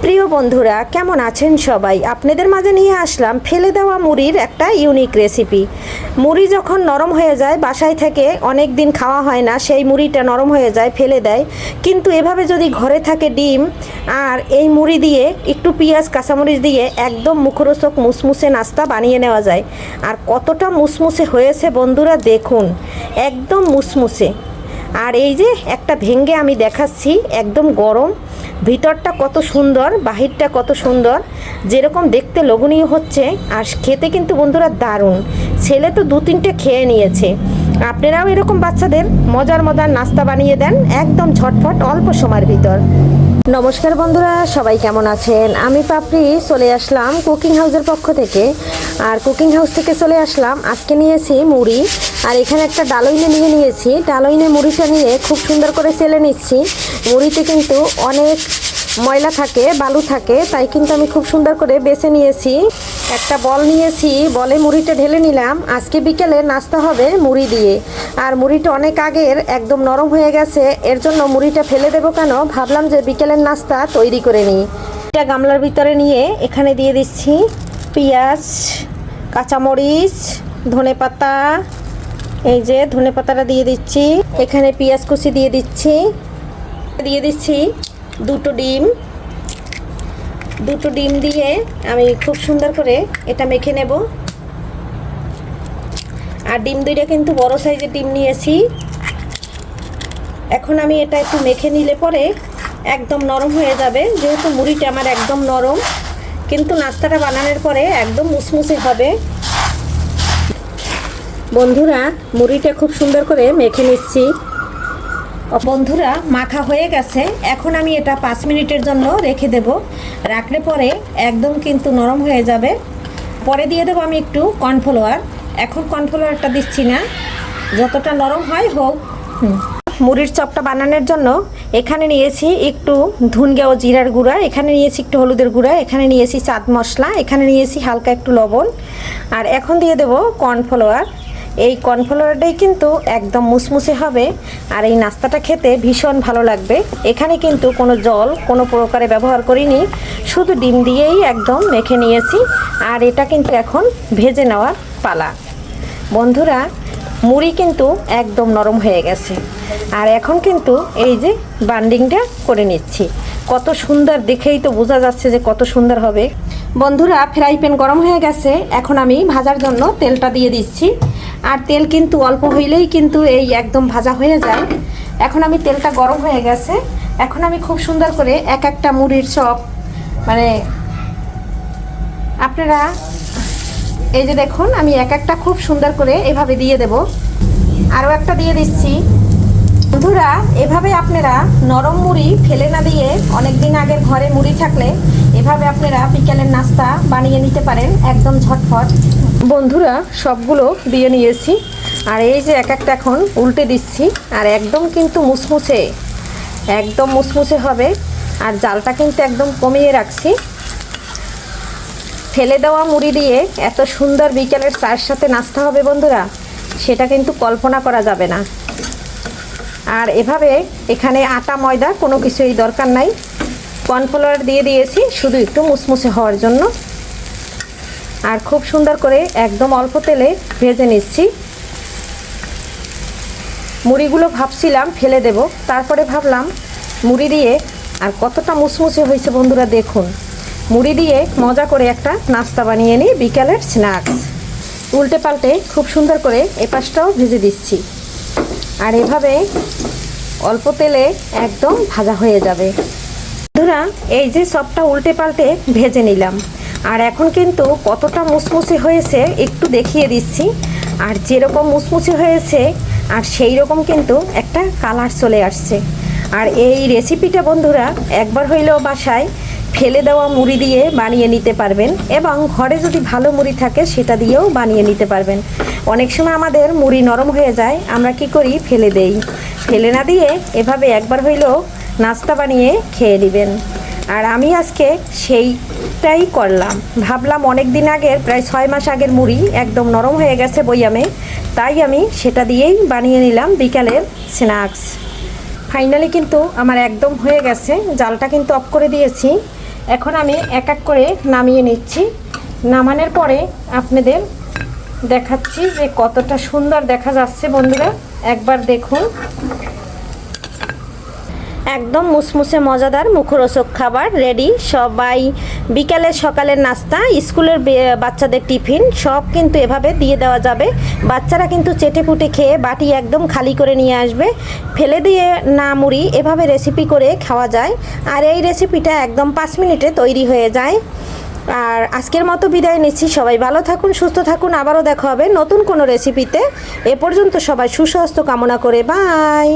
প্রিয় বন্ধুরা, কেমন আছেন সবাই? আপনাদের মাঝে নিয়ে আসলাম ফেলে দেওয়া মুড়ির একটা ইউনিক রেসিপি। মুড়ি যখন নরম হয়ে যায়, বাসায় থেকে অনেক দিন খাওয়া হয় না, সেই মুড়িটা নরম হয়ে যায়, ফেলে দেয়। কিন্তু এভাবে যদি ঘরে থাকে ডিম আর এই মুড়ি দিয়ে একটু পেঁয়াজ কাঁচামরিচ দিয়ে একদম মুখরোচক মুসমুসে নাস্তা বানিয়ে নেওয়া যায়। আর কতটা মুসমুসে হয়েছে বন্ধুরা, দেখুন, একদম মুসমুসে। আর এই যে একটা ভেঙে আমি দেখাচ্ছি, একদম গরম, ভিতরটা কত সুন্দর, বাহিরটা কত সুন্দর, যেরকম দেখতে লোভনীয় হচ্ছে আর খেতে কিন্তু বন্ধুরা দারুণ। ছেলে তো 2-3টে খেয়ে নিয়েছে। আপনারাও এরকম বাচ্চাদের মজার মজার নাস্তা বানিয়ে দেন, একদম ঝটফট অল্প সময়ের ভিতর। নমস্কার বন্ধুরা, সবাই কেমন আছেন? আমি পাপড়ি চলে আসলাম কুকিং হাউসের পক্ষ থেকে। আর কুকিং হাউস থেকে চলে আসলাম, আজকে নিয়েছি মুড়ি। আর এখানে একটা ডালইনে নিয়েছি। ডালইনে মুড়িটা নিয়ে খুব সুন্দর করে চেলে নিচ্ছি। মুড়িতে কিন্তু অনেক ময়লা থাকে, বালু থাকে, তাই কিন্তু আমি খুব সুন্দর করে বেছে নিয়েছি। একটা বল নিয়েছি, বলে মুড়িটা ঢেলে নিলাম। আজকে বিকেলে নাস্তা হবে মুড়ি দিয়ে। আর মুড়িটা অনেক আগের, একদম নরম হয়ে গেছে, এর জন্য মুড়িটা ফেলে দেবো কেন, ভাবলাম যে বিকেলের নাস্তা তৈরি করে নিই। এটা গামলার ভিতরে নিয়ে এখানে দিয়ে দিচ্ছি পেঁয়াজ, কাঁচামরিচ, ধনেপাতা। এই যে ধনেপাতাটা দিয়ে দিচ্ছি, এখানে পেঁয়াজ কুচি দিয়ে দিচ্ছি, দুটো ডিম দিয়ে আমি খুব সুন্দর করে এটা মেখে নেব। আর ডিম দুইটা কিন্তু বড় সাইজের ডিম নিয়েছি। এখন আমি এটা একটু মেখে নিলে পরে একদম নরম হয়ে যাবে, যেহেতু মুড়িটা আমার একদম নরম, কিন্তু নাস্তাটা বানানোর পরে একদম মুসমুসে হবে। বন্ধুরা, মুড়িটা খুব সুন্দর করে মেখে নিচ্ছি। বন্ধুরা, মাখা হয়ে গেছে। এখন আমি এটা 5 মিনিটের জন্য রেখে দেব। রাখলে পরে একদম কিন্তু নরম হয়ে যাবে। পরে দিয়ে দেবো আমি একটু কর্নফ্লাওয়ার। এখন কর্নফ্লাওয়ারটা দিচ্ছি না, যতটা নরম হয় হোক। মুড়ির চপটা বানানোর জন্য এখানে নিয়েছি একটু ধুনগা ও জিরার গুঁড়া, এখানে নিয়েছি একটু হলুদের গুঁড়া, এখানে নিয়েছি চাট মশলা, এখানে নিয়েছি হালকা একটু লবণ। আর এখন দিয়ে দেবো কর্নফ্লাওয়ার। এই কর্নফ্লাওয়ারটাই কিন্তু একদম মুসমুসে হবে আর এই নাস্তাটা খেতে ভীষণ ভালো লাগবে। এখানে কিন্তু কোনো জল কোনো প্রকারে ব্যবহার করিনি, শুধু ডিম দিয়েই একদম মেখে নিয়েছি। আর এটা কিন্তু এখন ভেজে নেওয়ার পালা। বন্ধুরা, মুড়ি কিন্তু একদম নরম হয়ে গেছে। আর এখন কিন্তু এই যে বান্ডিংটা করে নিচ্ছি। কত সুন্দর, দেখেই তো বোঝা যাচ্ছে যে কত সুন্দর হবে। বন্ধুরা, ফ্রাই প্যান গরম হয়ে গেছে। এখন আমি ভাজার জন্য তেলটা দিয়ে দিচ্ছি। আর তেল কিন্তু অল্প হইলেই কিন্তু এই একদম ভাজা হয়ে যায়। এখন আমি তেলটা গরম হয়ে গেছে। এখন আমি খুব সুন্দর করে এক একটা মুড়ির চপ, মানে আপনারা এই যে দেখুন, আমি এক একটা খুব সুন্দর করে এভাবে দিয়ে দেব। আরও একটা দিয়ে দিচ্ছি। বন্ধুরা, এভাবে আপনারা নরম মুড়ি ফেলে না দিয়ে, অনেক দিন আগের ঘরে মুড়ি থাকলে এভাবে আপনারা বিকেলের নাস্তা বানিয়ে নিতে পারেন, একদম ঝটফট। বন্ধুরা, সবগুলো দিয়ে নিয়েছি। আর এই যে এক একটা এখন উল্টে দিচ্ছি। আর একদম কিন্তু মুসমুসে, একদম মুসমুসে হবে। আর জালটা কিন্তু একদম কমিয়ে রাখছি। ফেলে দেওয়া মুড়ি দিয়ে এত সুন্দর বিকেলের চায়ের সাথে নাস্তা হবে বন্ধুরা, সেটা কিন্তু কল্পনা করা যাবে না। আর এভাবে এখানে আটা ময়দা কোনো কিছুই দরকার নাই, কর্নফ্লাওয়ার দিয়ে দিয়েছি শুধু একটু মুসমুসে হওয়ার জন্য। আর খুব সুন্দর করে একদম অল্প তেলে ভেজে নিচ্ছি। মুড়িগুলো ভাবছিলাম ফেলে দেব, তারপরে ভাবলাম মুড়ি দিয়ে আর কতটা মুসমুসে হয়েছে বন্ধুরা, দেখুন। মুড়ি দিয়ে মজা করে একটা নাস্তা বানিয়ে নিই, বিকালের স্ন্যাক্স। উল্টে পাল্টে খুব সুন্দর করে এপাশটাও ভেজে দিচ্ছি। আর এভাবে অল্প তেলে একদম ভাজা হয়ে যাবে। বন্ধুরা, এই যে সবটা উল্টে পাল্টে ভেজে নিলাম। আর এখন কিন্তু কতটা মুসমুসে হয়েছে একটু দেখিয়ে দিচ্ছি। আর যেরকম মুসমুসে হয়েছে আর সেই রকম কিন্তু একটা কালার চলে আসছে। আর এই রেসিপিটা বন্ধুরা একবার হইলেও বাসায় ফেলে দেওয়া মুড়ি দিয়ে বানিয়ে নিতে পারবেন, এবং ঘরে যদি ভালো মুড়ি থাকে সেটা দিয়েও বানিয়ে নিতে পারবেন। অনেক সময় আমাদের মুড়ি নরম হয়ে যায়, আমরা কি করি, ফেলে দেই। ফেলে না দিয়ে এভাবে একবার হইলেও নাস্তা বানিয়ে খেয়ে নেবেন। আর আমি আজকে সেইটাই করলাম। ভাবলাম অনেক দিন আগের, প্রায় 6 মাস আগের মুড়ি একদম নরম হয়ে গেছে বইয়ামে, তাই আমি সেটা দিয়েই বানিয়ে নিলাম বিকালের স্ন্যাক্স। ফাইনালি কিন্তু আমার একদম হয়ে গেছে। জালটা কিন্তু অফ করে দিয়েছি। এখন আমি এক এক করে নামিয়ে নিচ্ছি। নামানোর পরে আপনাদের দেখাচ্ছি যে কতটা সুন্দর দেখা যাচ্ছে। বন্ধুরা একবার দেখুন, একদম মুসমুসে মজাদার মুখরোচক খাবার রেডি। সবাই বিকালে সকালের নাস্তা, স্কুলের বাচ্চাদের টিফিন সব কিন্তু এভাবে দিয়ে দেওয়া যাবে। বাচ্চারা কিন্তু চেটেপুটে খেয়ে বাটি একদম খালি করে নিয়ে আসবে। ফেলে দিয়ে না মুড়ি এভাবে রেসিপি করে খাওয়া যায়। আর এই রেসিপিটা একদম 5 মিনিটে তৈরি হয়ে যায়। আর আজকের মতো বিদায় নিচ্ছি। সবাই ভালো থাকুন, সুস্থ থাকুন। আবারও দেখা হবে নতুন কোনো রেসিপিতে। এ পর্যন্ত সবাই সুস্বাস্থ্য কামনা করে বাই।